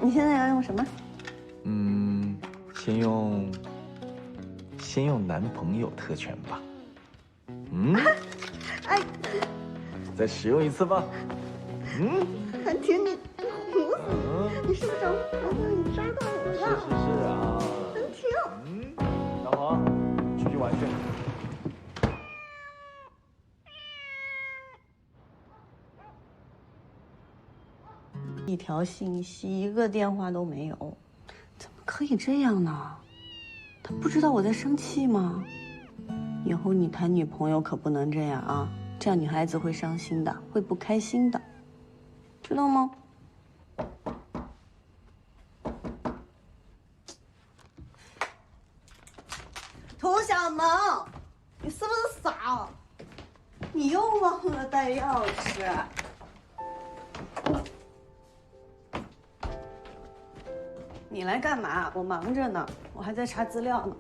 你现在要用什么？先用男朋友特权吧。哎，再使用一次吧。韩婷，你你是不是找你抓到我了？是啊。韩婷，大黄，出去玩去。一条信息，一个电话都没有，怎么可以这样呢？他不知道我在生气吗？以后你谈女朋友可不能这样啊，这样女孩子会伤心的，会不开心的，知道吗？涂小萌，你是不是傻？你又忘了带钥匙。你来干嘛？我忙着呢，我还在查资料呢。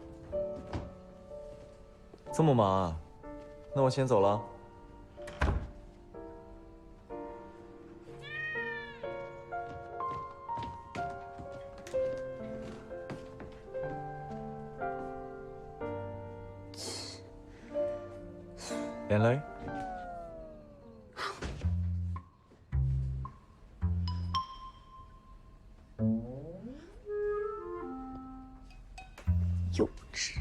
这么忙啊？那我先走了。连雷。幼稚。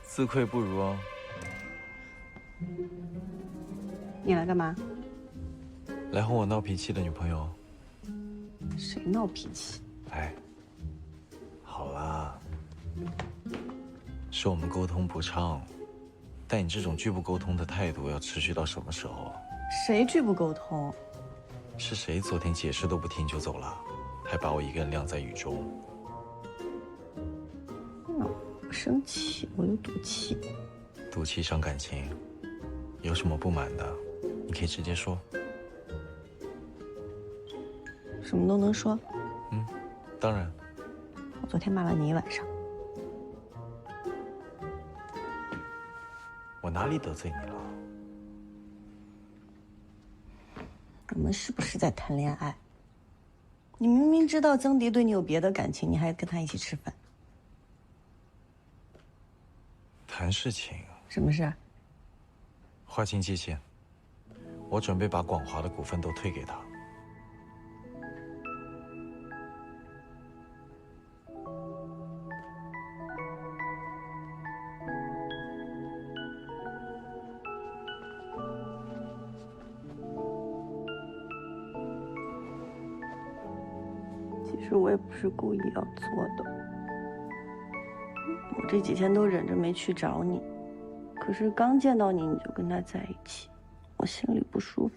自愧不如啊。你来干嘛？来哄我闹脾气的女朋友。谁闹脾气？哎，好啦，是我们沟通不畅，但你这种拒不沟通的态度要持续到什么时候？谁拒不沟通？是谁昨天解释都不听就走了，还把我一个人晾在雨中？我生气，我有赌气。赌气伤感情，有什么不满的，你可以直接说。什么都能说。当然。我昨天骂了你一晚上。我哪里得罪你了？我们是不是在谈恋爱？你明明知道曾迪对你有别的感情，你还跟他一起吃饭。谈事情。什么事？划清界限。我准备把广华的股份都退给他。其实我也不是故意要做的，我这几天都忍着没去找你，可是刚见到你，你就跟他在一起，我心里不舒服。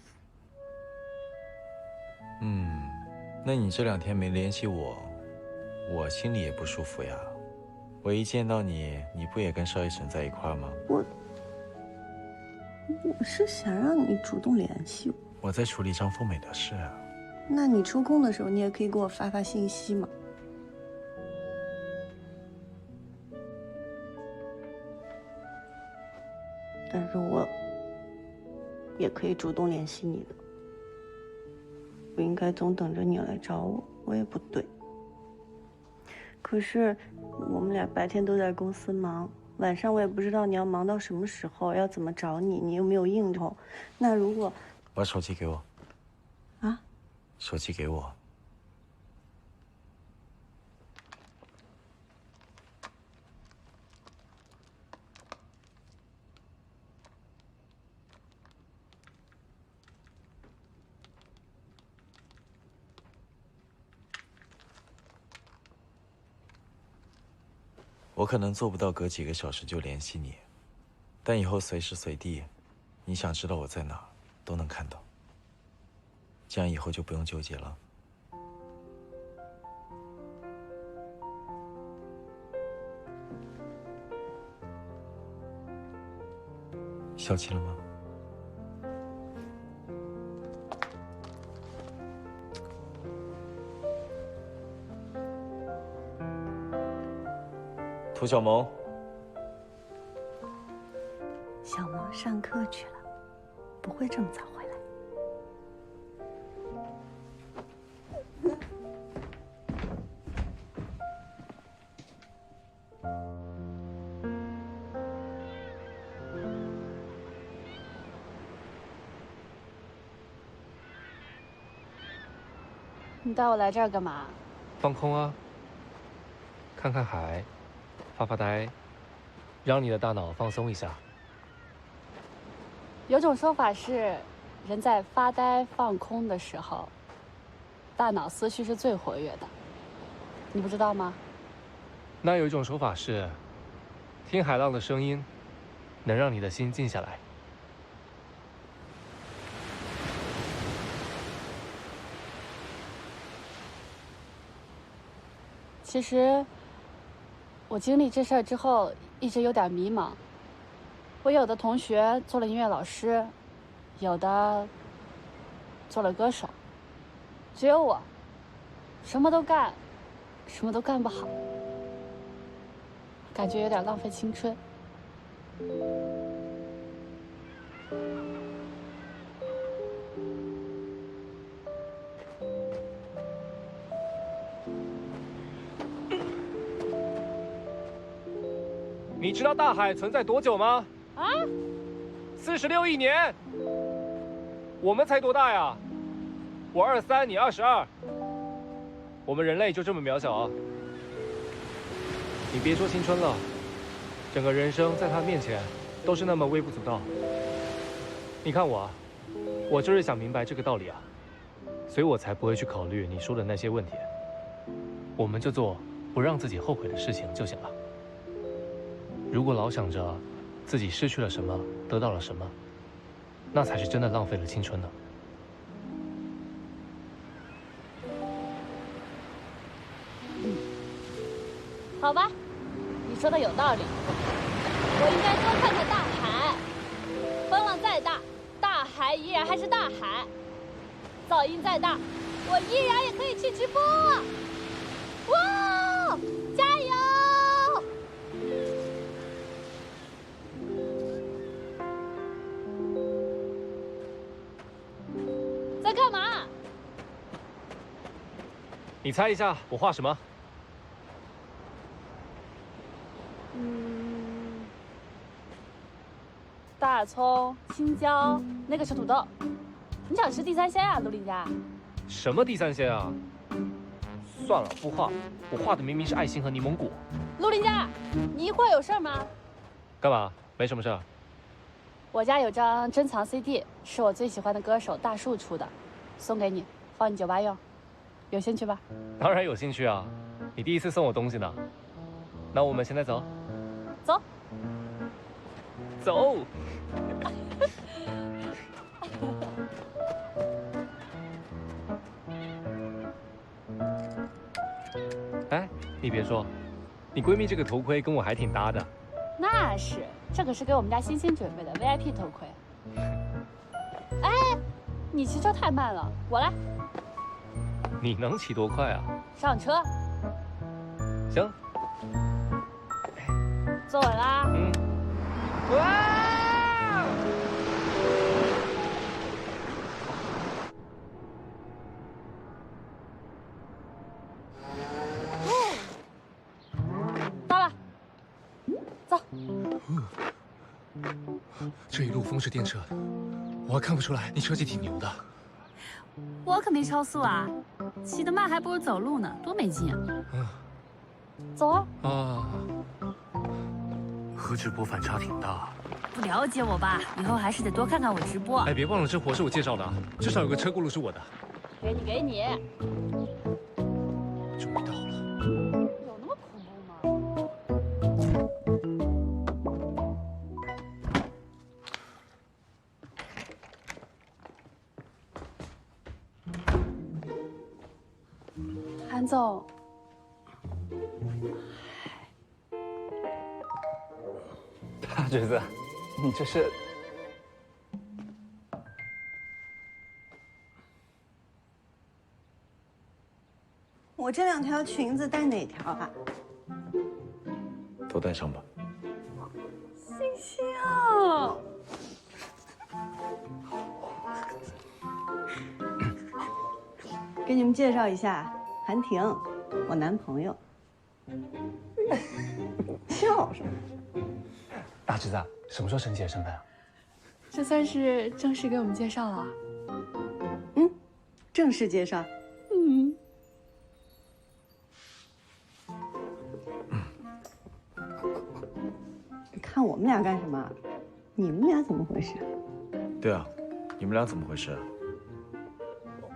那你这2天没联系我，我心里也不舒服呀。我一见到你，你不也跟邵一晨在一块吗？我是想让你主动联系我。我在处理张凤美的事啊。那你抽空的时候，你也可以给我发发信息嘛。但是我也可以主动联系你的，不应该总等着你来找我，我也不对。可是我们俩白天都在公司忙，晚上我也不知道你要忙到什么时候，要怎么找你，你又没有应酬。那如果把手机给我。啊？手机给我。我可能做不到隔几个小时就联系你，但以后随时随地，你想知道我在哪儿，都能看到。这样以后就不用纠结了。消气了吗？涂小萌。小萌上课去了，不会这么早回来。你带我来这儿干嘛？放空啊，看看海，发发呆，让你的大脑放松一下。有种说法是，人在发呆放空的时候，大脑思绪是最活跃的。你不知道吗？那有一种说法是，听海浪的声音，能让你的心静下来。其实，我经历这事儿之后，一直有点迷茫。我有的同学做了音乐老师，有的做了歌手，只有我，什么都干，什么都干不好，感觉有点浪费青春。你知道大海存在多久吗？啊46亿年。我们才多大呀？我23，你22。我们人类就这么渺小啊！你别说青春了，整个人生在他面前都是那么微不足道。你看我啊，我就是想明白这个道理啊，所以我才不会去考虑你说的那些问题。我们就做不让自己后悔的事情就行了。如果老想着自己失去了什么，得到了什么，那才是真的浪费了青春呢。好吧，你说的有道理，我应该多看看大海。风浪再大，大海依然还是大海；噪音再大，我依然也可以去直播。哇，加油！在干嘛？你猜一下我画什么？大葱、青椒，那个是土豆。你想吃地三鲜啊，陆林佳？什么地三鲜啊？算了，不画。我画的明明是爱心和柠檬果。陆林佳，你一会儿有事吗？干嘛？没什么事儿。我家有张珍藏 CD， 是我最喜欢的歌手大树出的，送给你，放你酒吧用。有兴趣吧？当然有兴趣啊！你第一次送我东西呢。那我们现在走。走。走。哎，你别说，你闺蜜这个头盔跟我还挺搭的。那是，这可是给我们家欣欣准备的 VIP 头盔。哎，你骑车太慢了，我来。你能骑多快啊？上车。行。坐稳啦。哇！到了，走。这一路风是电掣的，我还看不出来你车技挺牛的。我可没超速啊，骑得慢还不如走路呢，多没劲啊！走啊！啊，和直播反差挺大。不了解我吧？以后还是得多看看我直播。哎，别忘了这活是我介绍的，至少有个车轱辘是我的。给你，给你。终于到了。有那么恐怖吗？韩总。大侄子，你这是？我这2条裙子带哪条啊？都带上吧。星星啊！给你们介绍一下，韩婷，我男朋友。笑什么？大侄子，什么时候升级了身份啊？这算是正式给我们介绍了。正式介绍。嗯。看我们俩干什么？你们俩怎么回事？对啊，你们俩怎么回事？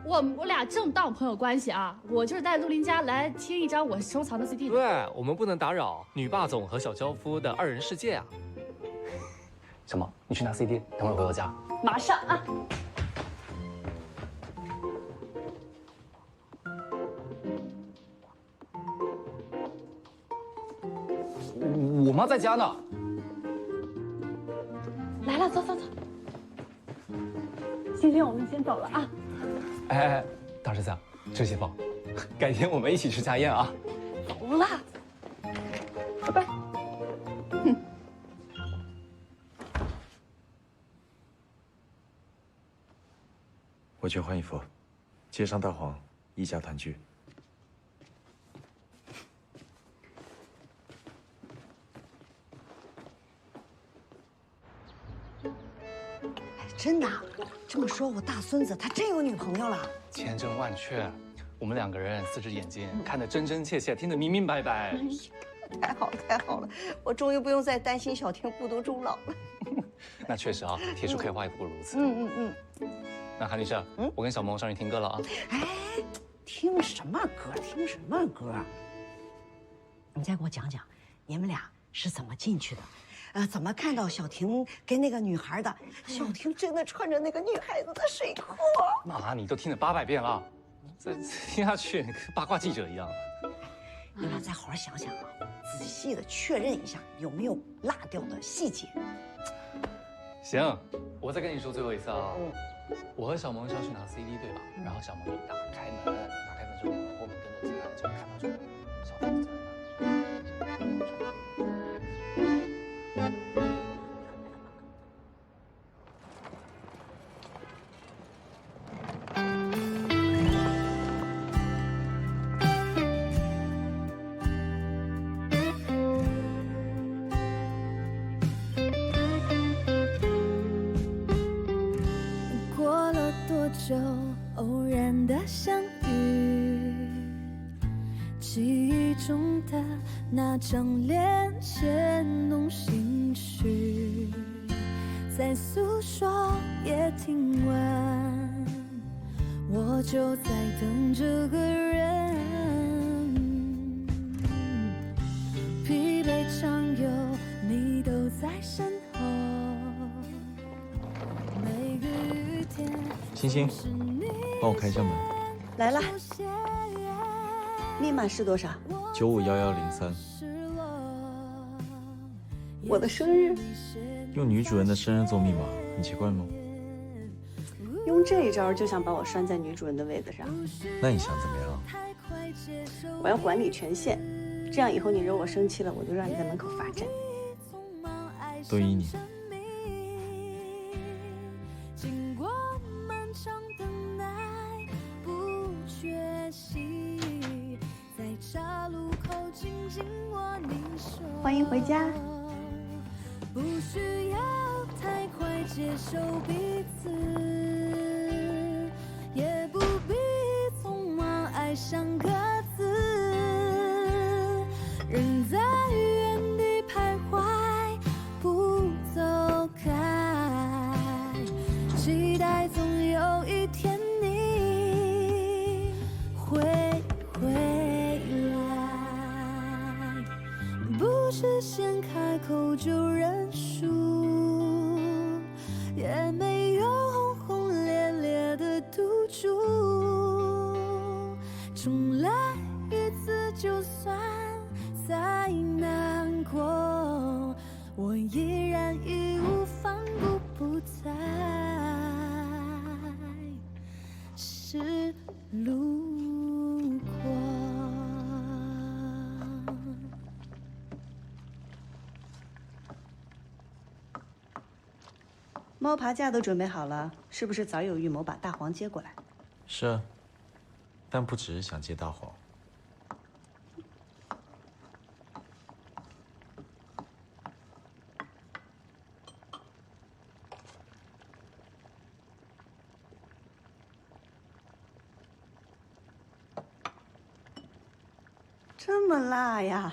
我俩正当朋友关系啊，我就是带陆林家来听一张我收藏的 CD 的。对，我们不能打扰女霸总和小娇夫的2人世界啊。小毛，你去拿 CD，等会儿回我家。马上啊！我妈在家呢。来了，走走走。欣欣，我们先走了啊。哎，大侄子，这些包，改天我们一起吃家宴啊。走了，拜拜。我去换衣服，接上大黄，一家团聚。真的，这么说，我大孙子他真有女朋友了。千真万确，我们2个人4只眼睛看得真真切切，听得明明白白。太好了，太好了，我终于不用再担心小婷孤独终老了。那确实啊，铁树可以话也不过如此。那韩女士，我跟小萌上去听歌了啊。哎，听什么歌？听什么歌？你再给我讲讲，你们俩是怎么进去的？怎么看到小婷跟那个女孩的？小婷真的穿着那个女孩子的睡裤。妈，你都听了800遍了，再听下去跟八卦记者一样。你俩再好好想想啊，仔细的确认一下有没有落掉的细节。行，我再跟你说最后一次啊。我和小萌是要去拿 CD 对吧？然后小萌一打开门之后，我后面跟着进来，就看到这个小婷在那。过了多久，偶然的相遇，记忆中的那张脸牵动心绪，再诉说也听完，我就在等这个人。疲惫常有，你都在身后。每个雨天，欣欣，帮我开一下门。来了，密码是多少951103。我的生日，用女主人的生日做密码，很奇怪吗？用这一招就想把我拴在女主人的位子上。那你想怎么样？我要管理权限，这样以后你惹我生气了，我就让你在门口罚站。都依你。经过漫长等待，不缺席，在岔路口紧紧握你手。欢迎回家。不需要太快接受彼此，也不必匆忙爱上各自，人在原地徘徊，不走开，期待总有一天你会回来，不是先开口就认输，也没有轰轰烈烈的赌注，重来一次就算再难过，我依然义无反顾，不再是路过。猫爬架都准备好了，是不是早有预谋把大黄接过来？是啊，但不只是想接大黄。这么辣呀！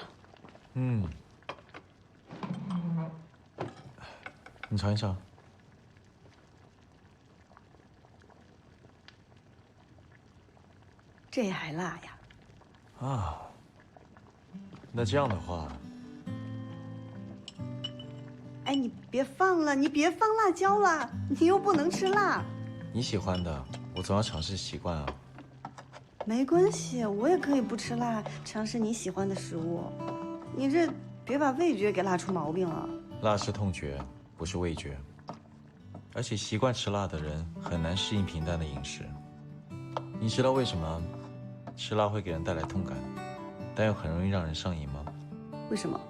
你尝一尝。这还辣呀？啊，那这样的话，哎，你别放了，你别放辣椒了，你又不能吃辣。你喜欢的，我总要尝试习惯啊。没关系，我也可以不吃辣，尝试你喜欢的食物。你这别把味觉给辣出毛病了。辣是痛觉，不是味觉。而且习惯吃辣的人很难适应平淡的饮食。你知道为什么吃辣会给人带来痛感，但又很容易让人上瘾吗？为什么？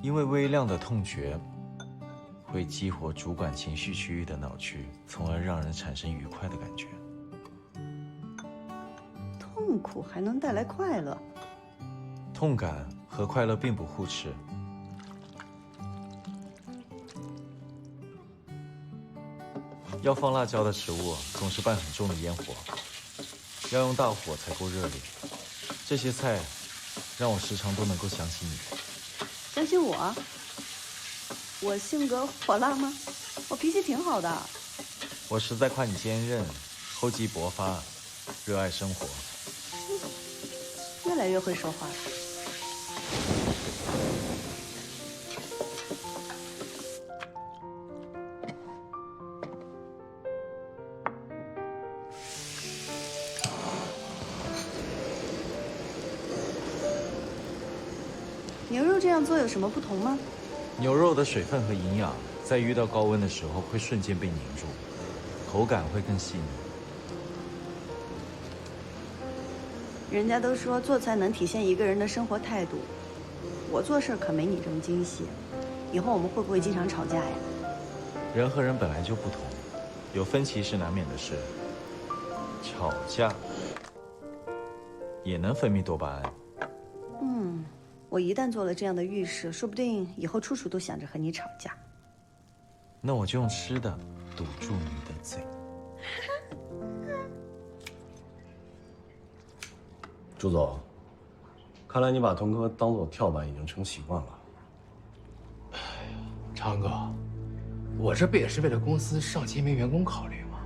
因为微量的痛觉会激活主管情绪区域的脑区，从而让人产生愉快的感觉。痛苦还能带来快乐？痛感和快乐并不互斥。要放辣椒的食物总是伴很重的烟火，要用大火才够热烈。这些菜让我时常都能够想起你。相信我，我性格火辣吗？我脾气挺好的。我实在夸你坚韧、厚积薄发、热爱生活。越来越会说话。牛肉这样做有什么不同吗？牛肉的水分和营养在遇到高温的时候会瞬间被凝住，口感会更细腻。人家都说做菜能体现一个人的生活态度，我做事可没你这么精细。以后我们会不会经常吵架呀？人和人本来就不同，有分歧是难免的事。吵架也能分泌多巴胺。我一旦做了这样的预示，说不定以后处处都想着和你吵架。那我就用吃的堵住你的嘴。朱总，看来你把童哥当做跳板已经成习惯了。昌哥，我这不也是为了公司上千名员工考虑吗？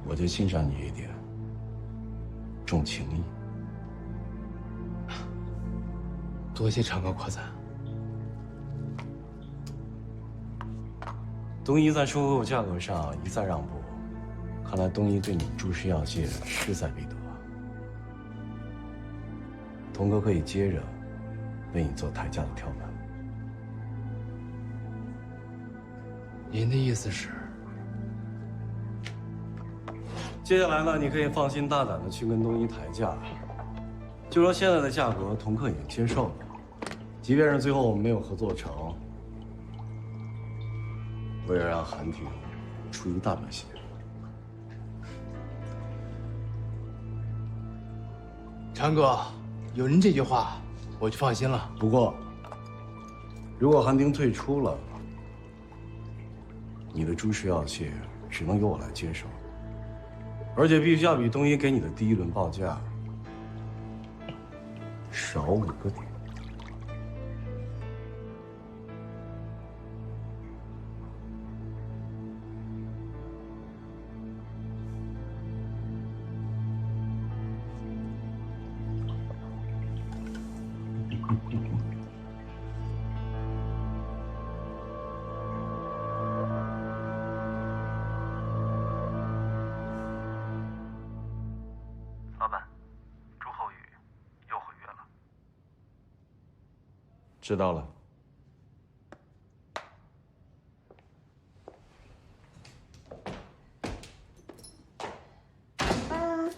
我就欣赏你一点，重情义。多谢昌哥夸赞。东一在收购价格上一再让步，看来东一对你注视药界势在必得。童哥可以接着为你做抬价的跳板。您的意思是？接下来呢，你可以放心大胆的去跟东一抬价，就说现在的价格，童克已经接受了，即便是最后我们没有合作成，我也让韩婷出一个大表现。昌哥，有您这句话，我就放心了。不过，如果韩婷退出了，你的朱氏药械只能由我来接手。而且必须要比东一给你的第一轮报价少5个点。知道了。啊！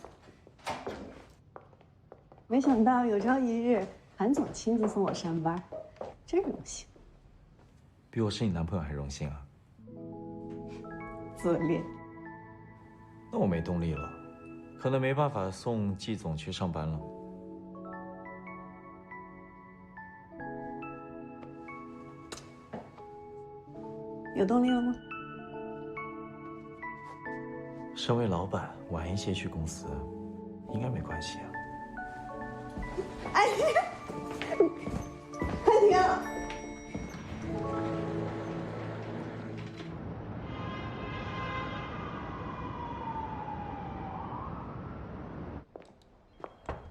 没想到有朝一日，韩总亲自送我上班，真荣幸。比我是你男朋友还荣幸啊！自恋。那我没动力了，可能没办法送季总去上班了。有动力了吗？身为老板，晚一些去公司，应该没关系啊。哎。开庭。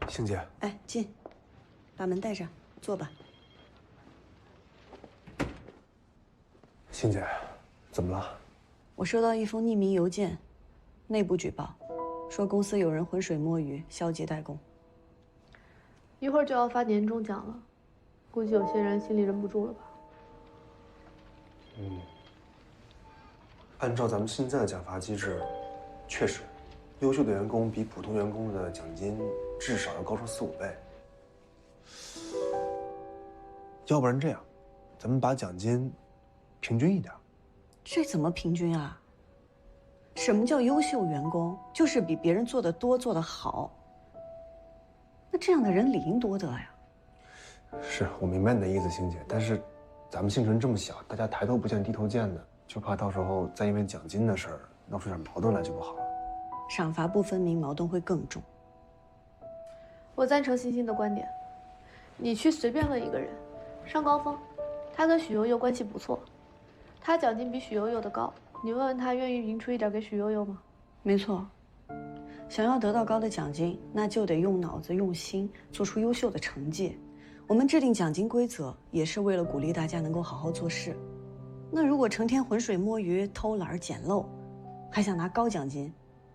星姐，哎，进，把门带上，坐吧。星姐，怎么了？我收到一封匿名邮件，内部举报，说公司有人浑水摸鱼、消极怠工。一会儿就要发年终奖了，估计有些人心里忍不住了吧？按照咱们现在的奖罚机制，确实，优秀的员工比普通员工的奖金至少要高出4、5倍。要不然这样，咱们把奖金平均一点。这怎么平均啊？什么叫优秀员工？就是比别人做得多、做得好。那这样的人理应多得呀。是我明白你的意思，星姐，但是咱们星辰这么小，大家抬头不见低头见的，就怕到时候再因为奖金的事儿闹出点矛盾来就不好了。赏罚不分明，矛盾会更重。我赞成欣欣的观点，你去随便问一个人，上高峰，他跟许悠悠关系不错，他奖金比许悠悠的高，你问问他愿意匀出一点给许悠悠吗？没错，想要得到高的奖金，那就得用脑子、用心，做出优秀的成绩。我们制定奖金规则，也是为了鼓励大家能够好好做事。那如果成天浑水摸鱼、偷懒捡漏，还想拿高奖金，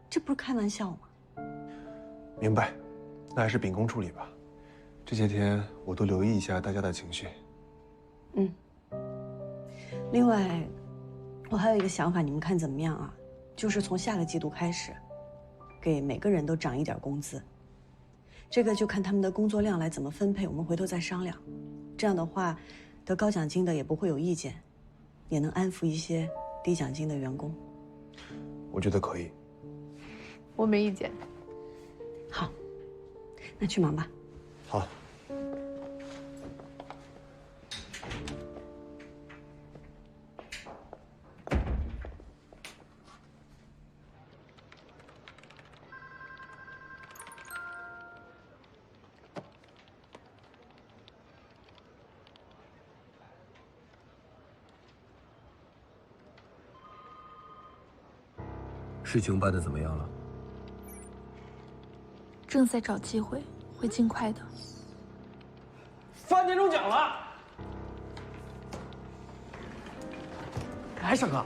这不是开玩笑吗？明白，那还是秉公处理吧。这些天我多留意一下大家的情绪。另外，我还有一个想法，你们看怎么样啊？就是从下个季度开始，给每个人都涨一点工资。这个就看他们的工作量来怎么分配，我们回头再商量。这样的话，得高奖金的也不会有意见，也能安抚一些低奖金的员工。我觉得可以。我没意见。好，那去忙吧。好。事情办得怎么样了？正在找机会，会尽快的。发年终奖了！哎，小哥，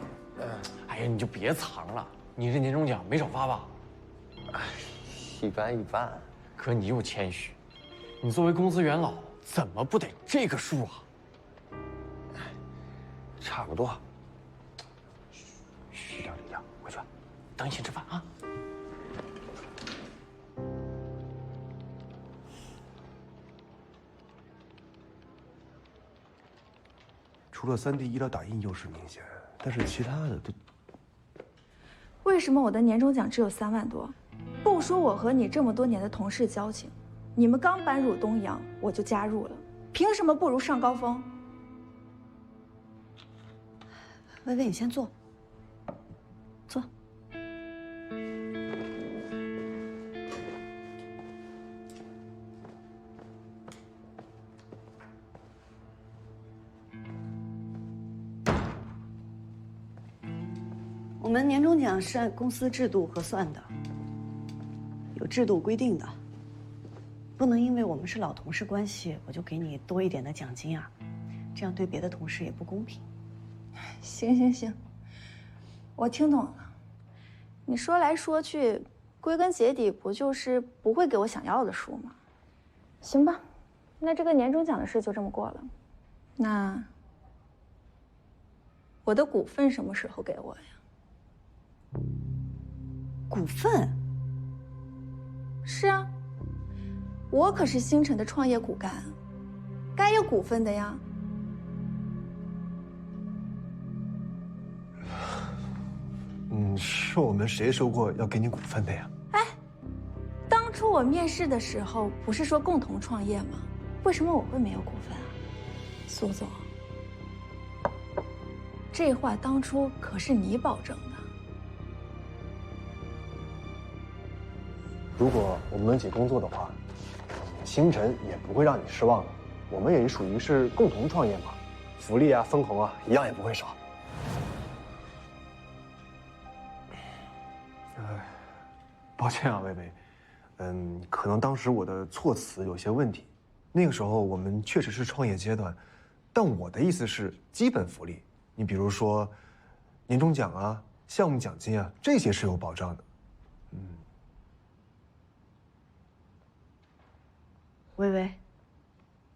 哎呀，你就别藏了，你这年终奖没少发吧？哎，一般一般。可你又谦虚，你作为公司元老，怎么不得这个数啊？差不多。虚点低调，回去，等你先吃饭啊。除了3D 医疗打印优势明显，但是其他的都……为什么我的年终奖只有3万多？不说我和你这么多年的同事交情，你们刚搬入东阳我就加入了，凭什么不如上高峰？薇薇，你先坐。坐。我们年终奖是按公司制度核算的，有制度规定的，不能因为我们是老同事关系，我就给你多一点的奖金啊，这样对别的同事也不公平。行行行，我听懂了。你说来说去，归根结底不就是不会给我想要的数吗？行吧，那这个年终奖的事就这么过了。那我的股份什么时候给我呀？股份？是啊，我可是星辰的创业骨干，该有股份的呀。是我们谁说过要给你股份的呀？哎，当初我面试的时候不是说共同创业吗？为什么我会没有股份啊？苏总，这话当初可是你保证的。如果我们能一起工作的话，星辰也不会让你失望的。我们也属于是共同创业嘛，福利啊、分红啊，一样也不会少。抱歉啊，薇薇，可能当时我的措辞有些问题。那个时候我们确实是创业阶段，但我的意思是基本福利。你比如说，年终奖啊、项目奖金啊，这些是有保障的。薇薇，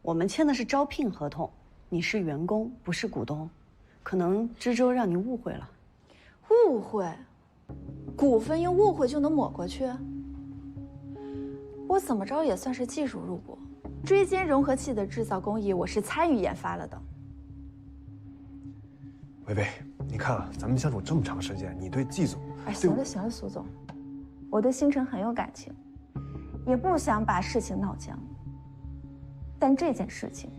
我们签的是招聘合同，你是员工，不是股东，可能知州让你误会了。误会？股份用误会就能抹过去？我怎么着也算是技术入股，椎间融合器的制造工艺我是参与研发了的。薇薇，你看啊，咱们相处这么长时间，你对季总……哎，行了行了，苏总，我对星辰很有感情，也不想把事情闹僵。但这件事情，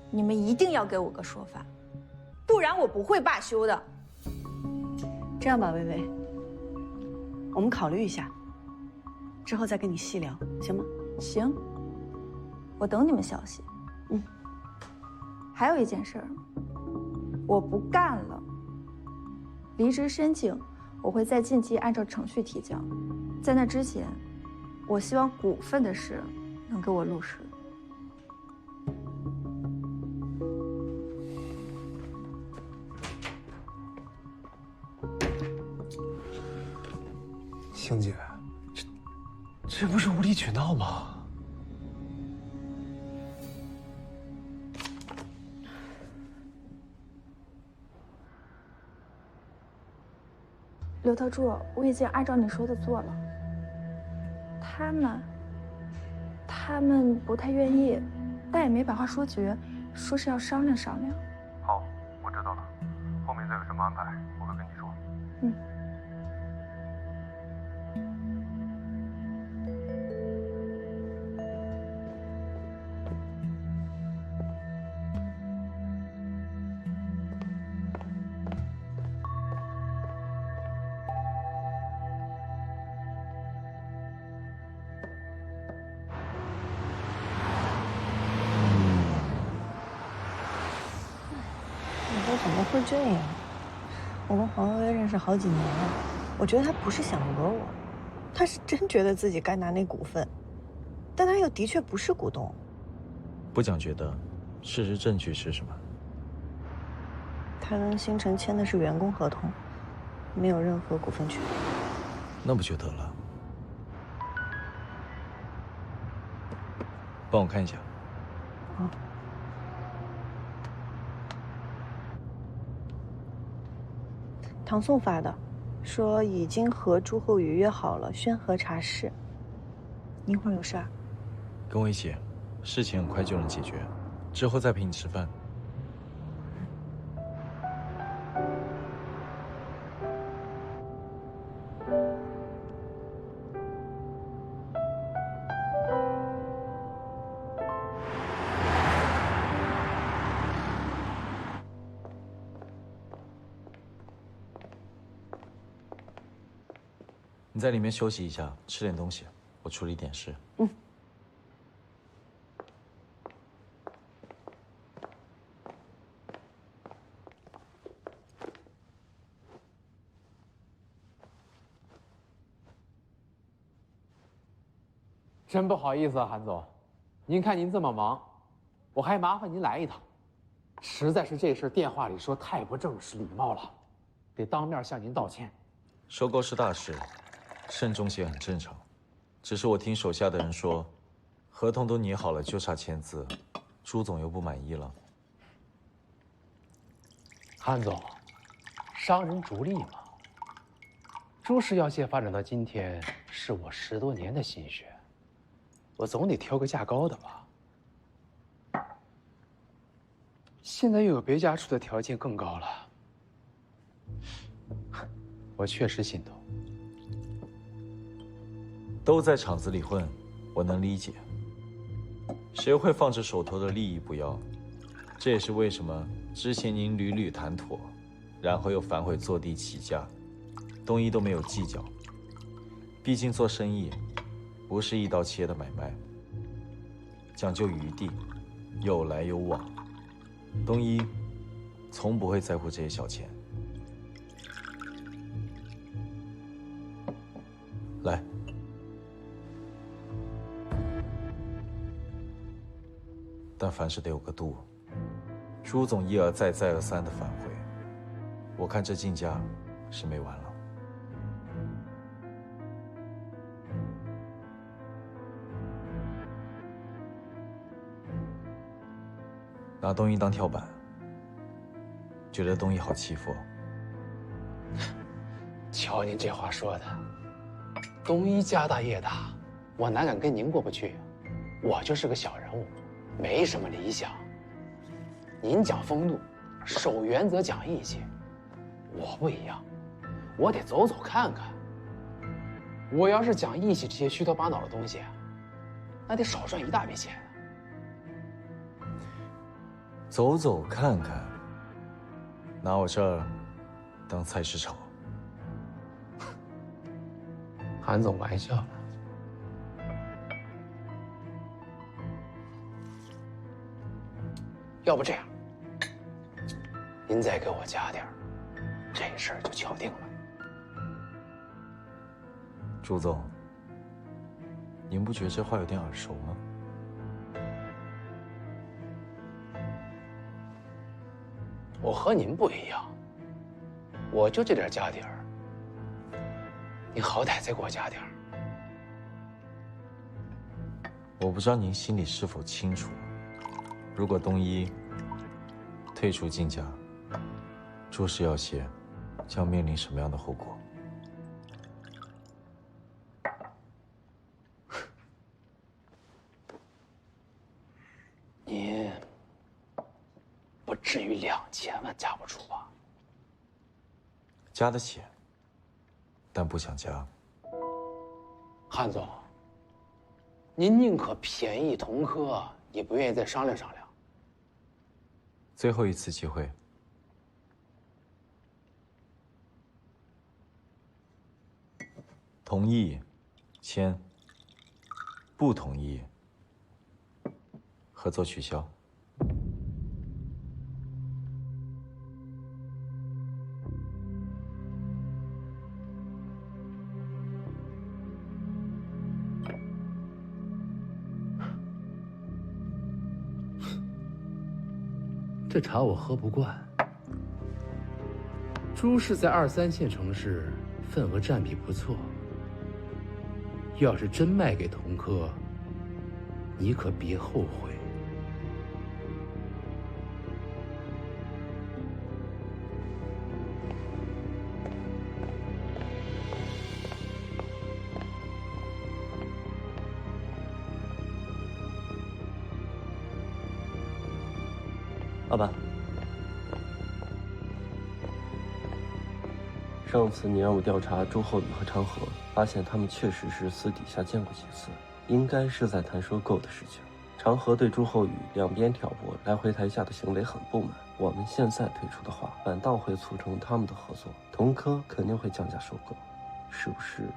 你们一定要给我个说法，不然我不会罢休的。这样吧，薇薇，我们考虑一下，之后再跟你细聊，行吗？行，我等你们消息。还有一件事儿，我不干了。离职申请我会在近期按照程序提交，在那之前，我希望股份的事能给我落实。星姐，这不是无理取闹吗？刘特助，我已经按照你说的做了。他们不太愿意，但也没把话说绝，说是要商量商量。好，我知道了，后面再有什么安排，我会跟你说。怎么会这样？我跟黄薇薇认识好几年了，我觉得他不是想讹我，他是真觉得自己该拿那股份，但他又的确不是股东。不讲觉得，事实证据是什么？他跟星辰签的是员工合同，没有任何股份权。那不就得了？帮我看一下。好。唐宋发的，说已经和朱厚宇约好了宣和茶室。你一会儿有事儿？跟我一起，事情很快就能解决，之后再陪你吃饭。你在里面休息一下，吃点东西，我处理点事。真不好意思啊，韩总，您看您这么忙，我还麻烦您来一趟。实在是这事电话里说太不正式礼貌了，得当面向您道歉。收购是大事。慎重些很正常，只是我听手下的人说，合同都拟好了，就差签字，朱总又不满意了。韩总，商人逐利嘛。朱氏药械发展到今天，是我10多年的心血，我总得挑个价高的吧。现在又有别家出的条件更高了，我确实心痛。都在厂子里混，我能理解。谁会放着手头的利益不要？这也是为什么之前您屡屡谈妥，然后又反悔坐地起价，东一都没有计较。毕竟做生意，不是一刀切的买卖。讲究余地，有来有往。东一从不会在乎这些小钱。来，但凡事得有个度。朱总一而再、再而三的反悔，我看这竞价是没完了。拿东一当跳板，觉得东一好欺负。瞧您这话说的，东一家大业大，我哪敢跟您过不去？我就是个小人物，没什么理想。您讲风度，守原则讲义气，我不一样，我得走走看看。我要是讲义气这些虚头巴脑的东西，那得少赚一大笔钱。走走看看，拿我这儿当菜市场？韩总玩笑了。要不这样，您再给我加点儿，这事儿就敲定了。朱总，您不觉得这话有点耳熟吗？我和您不一样，我就这点家底儿，您好歹再给我加点儿。我不知道您心里是否清楚，如果东一退出竞价，朱氏药械将面临什么样的后果？您不至于2000万加不出吧？加得起，但不想加。韩总，您宁可便宜同科，也不愿意再商量商量。最后一次机会，同意签，不同意合作取消。这茶我喝不惯。朱氏在2、3线城市份额占比不错，要是真卖给同科，你可别后悔。老板，上次你让我调查朱厚宇和长河，发现他们确实是私底下见过几次，应该是在谈收购的事情。长河对朱厚宇两边挑拨、来回台下的行为很不满，我们现在退出的话，反倒会促成他们的合作，同科肯定会降价收购，是不是？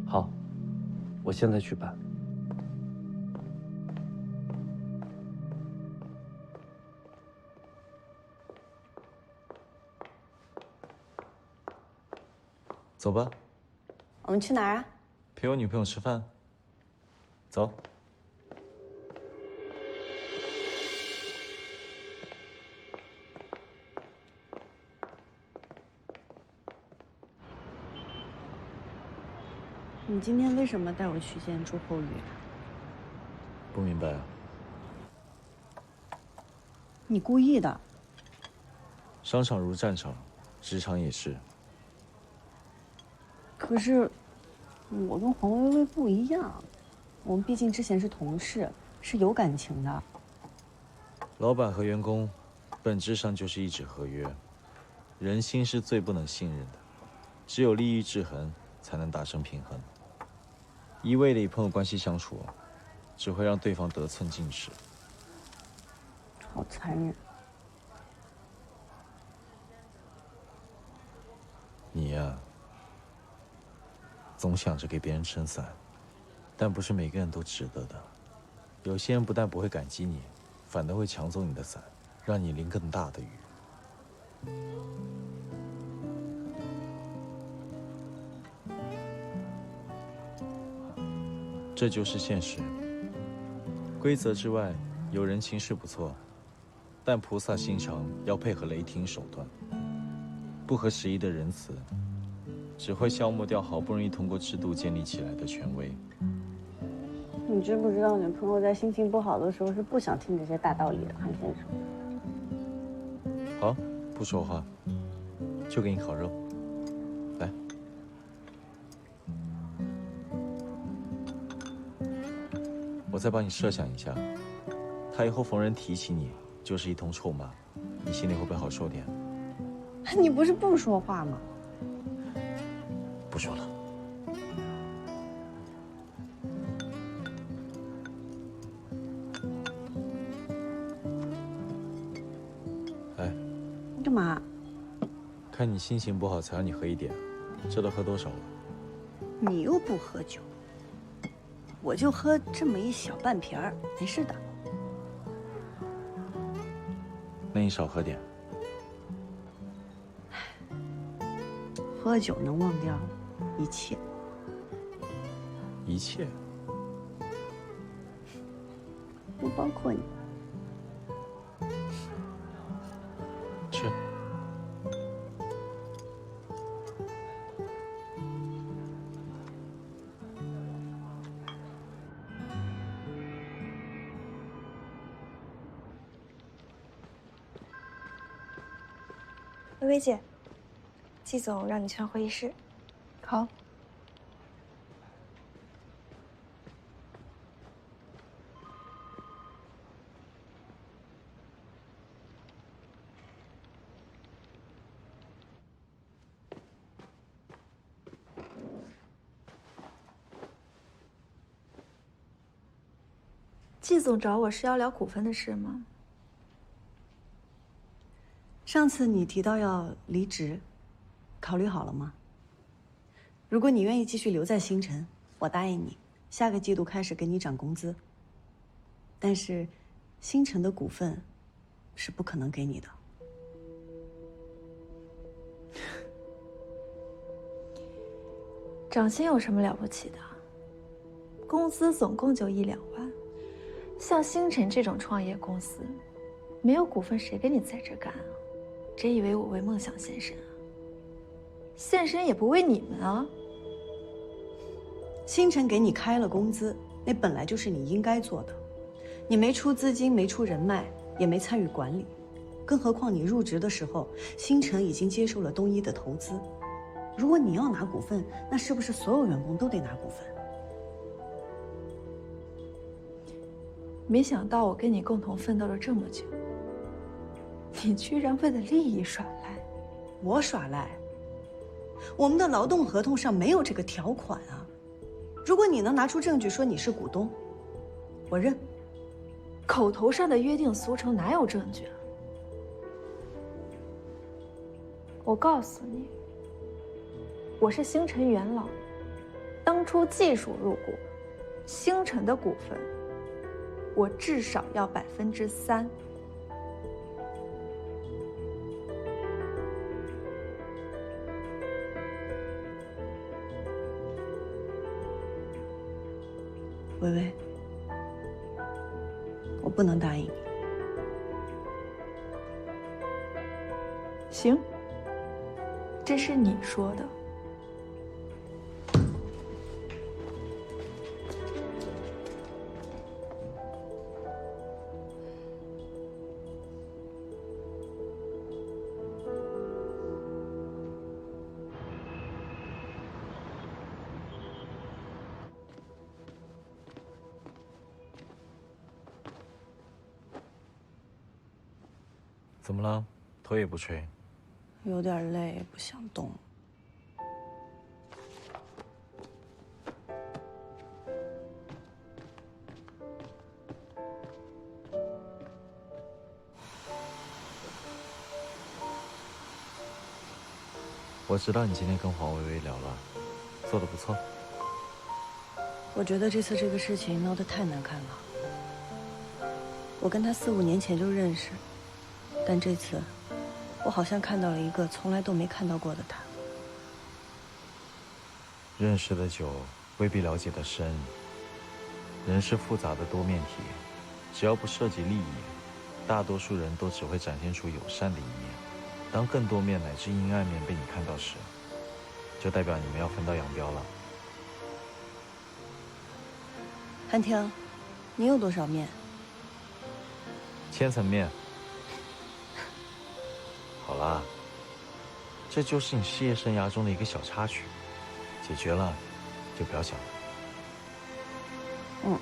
好，我现在去办。走吧，我们去哪儿啊？陪我女朋友吃饭。走。你今天为什么带我去见朱厚宇？不明白啊？你故意的。商场如战场，职场也是。可是，我跟黄薇薇不一样，我们毕竟之前是同事，是有感情的。老板和员工，本质上就是一纸合约，人心是最不能信任的，只有利益制衡才能达成平衡。一味的以朋友关系相处，只会让对方得寸进尺。好残忍。你呀，总想着给别人撑伞，但不是每个人都值得的。有些人不但不会感激你，反倒会抢走你的伞，让你淋更大的雨。这就是现实。规则之外，有人情是不错，但菩萨心肠要配合雷霆手段。不合时宜的仁慈，只会消磨掉好不容易通过制度建立起来的权威。你知不知道，你朋友在心情不好的时候是不想听这些大道理的，韩先生。好，不说话，就给你烤肉。来，我再帮你设想一下，他以后逢人提起你，就是一通臭骂，你心里会不会好受点？你不是不说话吗？不说了。哎，你干嘛？看你心情不好，才让你喝一点，这都喝多少了？你又不喝酒，我就喝这么一小半瓶儿，没事的。那你少喝点。喝酒能忘掉一切，一切，不包括你。吃。薇薇姐，季总让你去趟会议室。好。季总找我是要聊股份的事吗？上次你提到要离职，考虑好了吗？如果你愿意继续留在星辰，我答应你，下个季度开始给你涨工资。但是，星辰的股份是不可能给你的。涨薪有什么了不起的？工资总共就1-2万，像星辰这种创业公司，没有股份谁跟你在这干啊？真以为我为梦想献身啊？献身也不为你们啊！星辰给你开了工资，那本来就是你应该做的。你没出资金，没出人脉，也没参与管理，更何况你入职的时候，星辰已经接受了东一的投资。如果你要拿股份，那是不是所有员工都得拿股份？没想到我跟你共同奋斗了这么久，你居然为了利益耍赖！我耍赖？我们的劳动合同上没有这个条款啊！如果你能拿出证据说你是股东，我认。口头上的约定俗成哪有证据啊？我告诉你，我是星辰元老，当初技术入股，星辰的股份，我至少要3%。薇薇，我不能答应你。行，这是你说的。怎么了？头也不垂。有点累，不想动。我知道你今天跟黄薇薇聊了，做得不错。我觉得这次这个事情闹得太难看了。我跟他4、5年前就认识，但这次，我好像看到了一个从来都没看到过的他。认识的久，未必了解的深。人是复杂的多面体，只要不涉及利益，大多数人都只会展现出友善的一面。当更多面乃至阴暗面被你看到时，就代表你们要分道扬镳了。韩婷，你有多少面？1000层面。好啦，这就是你事业生涯中的一个小插曲，解决了就不要想了。嗯。